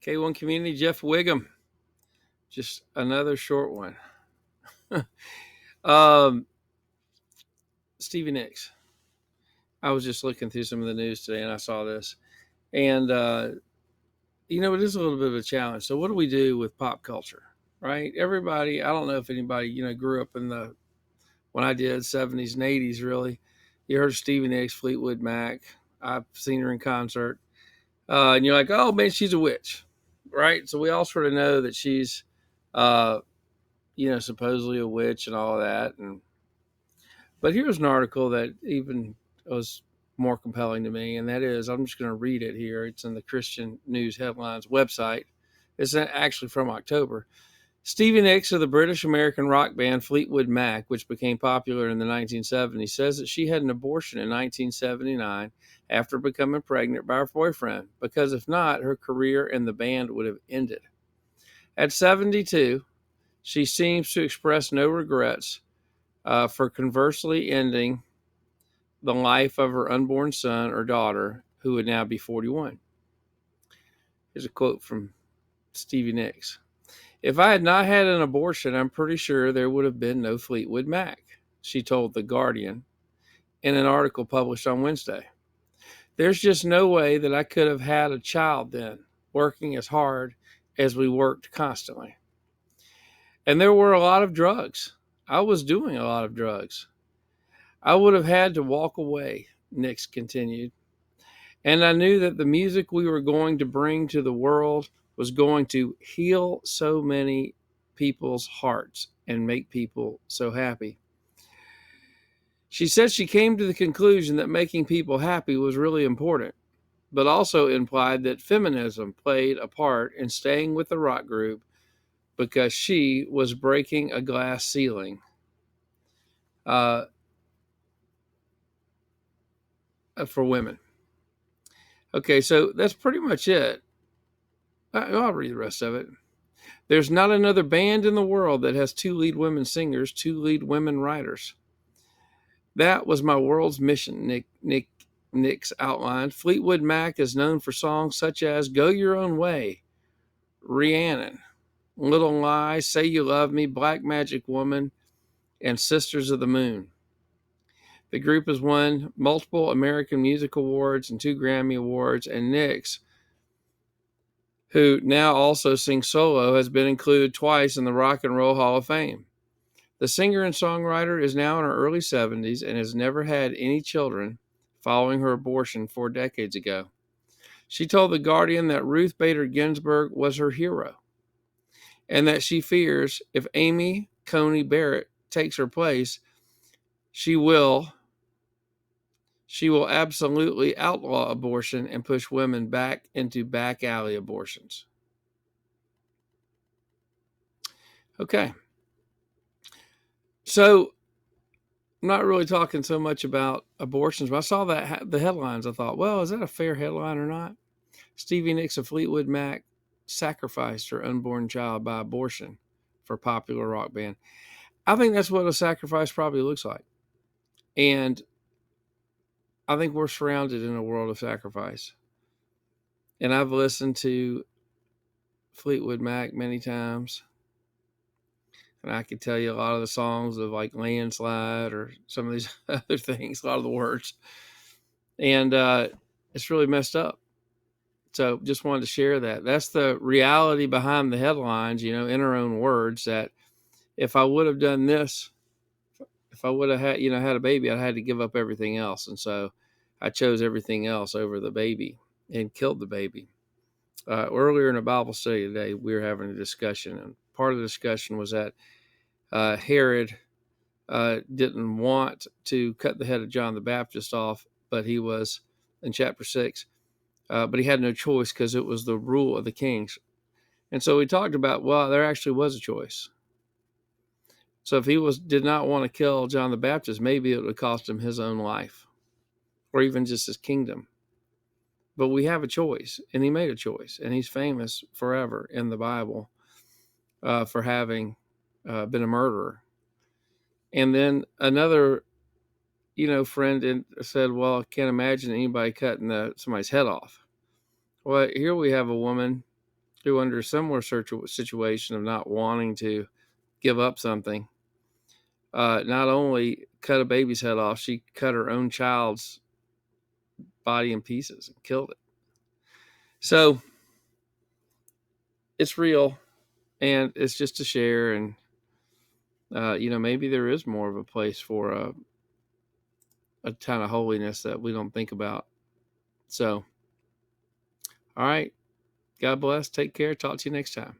K1 Community, Jeff Wiggum. Just another short one. um, Stevie Nicks. I was just looking through some of the news today and I saw this. And, it is a little bit of a challenge. So, what do we do with pop culture, right? Everybody, I don't know if anybody, grew up in when I did, 70s and 80s, really. You heard of Stevie Nicks, Fleetwood Mac. I've seen her in concert. And you're like, oh, man, she's a witch, right? So, we all sort of know that she's, uh, supposedly a witch and all of that. But here's an article that even was more compelling to me, and that is, I'm just going to read it here. It's in the Christian News Headlines website. It's actually from October. Stevie Nicks of the British American rock band Fleetwood Mac, which became popular in the 1970s, says that she had an abortion in 1979 after becoming pregnant by her boyfriend, because if not, her career in the band would have ended. At 72, she seems to express no regrets for conversely ending the life of her unborn son or daughter, who would now be 41. Here's a quote from Stevie Nicks. If I had not had an abortion, I'm pretty sure there would have been no Fleetwood Mac, she told The Guardian in an article published on Wednesday. There's just no way that I could have had a child then, working as hard as we worked constantly. And there were a lot of drugs. I was doing a lot of drugs. I would have had to walk away, Nicks continued. And I knew that the music we were going to bring to the world was going to heal so many people's hearts and make people so happy. She said she came to the conclusion that making people happy was really important, but also implied that feminism played a part in staying with the rock group because she was breaking a glass ceiling. For women. Okay, so that's pretty much it. I'll read the rest of it. There's not another band in the world that has two lead women singers, two lead women writers. That was my world's mission, Nicks outlined. Fleetwood Mac is known for songs such as Go Your Own Way, Rhiannon, Little Lie, Say You Love Me, Black Magic Woman, and Sisters of the Moon. The group has won multiple American Music Awards and 2 Grammy Awards, and Nicks, who now also sings solo, has been included twice in the Rock and Roll Hall of Fame. The singer and songwriter is now in her early 70s and has never had any children following her abortion 4 decades ago. She told The Guardian that Ruth Bader Ginsburg was her hero and that she fears if Amy Coney Barrett takes her place, she will absolutely outlaw abortion and push women back into back alley abortions. Okay. So, I'm not really talking so much about abortions, but I saw that the headlines. I thought, well, is that a fair headline or not? Stevie Nicks of Fleetwood Mac sacrificed her unborn child by abortion for popular rock band. I think that's what a sacrifice probably looks like. And I think we're surrounded in a world of sacrifice. And I've listened to Fleetwood Mac many times. And I could tell you a lot of the songs of like Landslide or some of these other things, a lot of the words. And it's really messed up. So just wanted to share that. That's the reality behind the headlines, in her own words, that if I would have done this, if I would have had, had a baby, I had to give up everything else. And so I chose everything else over the baby and killed the baby. Earlier in a Bible study today, we were having a discussion, and part of the discussion was that Herod didn't want to cut the head of John the Baptist off, but he was in chapter 6, but he had no choice because it was the rule of the kings. And so we talked about, well, there actually was a choice. So if he did not want to kill John the Baptist, maybe it would cost him his own life or even just his kingdom. But we have a choice, and he made a choice, and he's famous forever in the Bible for having been a murderer. And then another, friend said, well, I can't imagine anybody cutting somebody's head off. Well, here we have a woman who, under a similar situation of not wanting to give up something, not only cut a baby's head off, she cut her own child's body in pieces and killed it. So it's real, and it's just to share. And maybe there is more of a place for a kind of holiness that we don't think about. So, all right. God bless. Take care. Talk to you next time.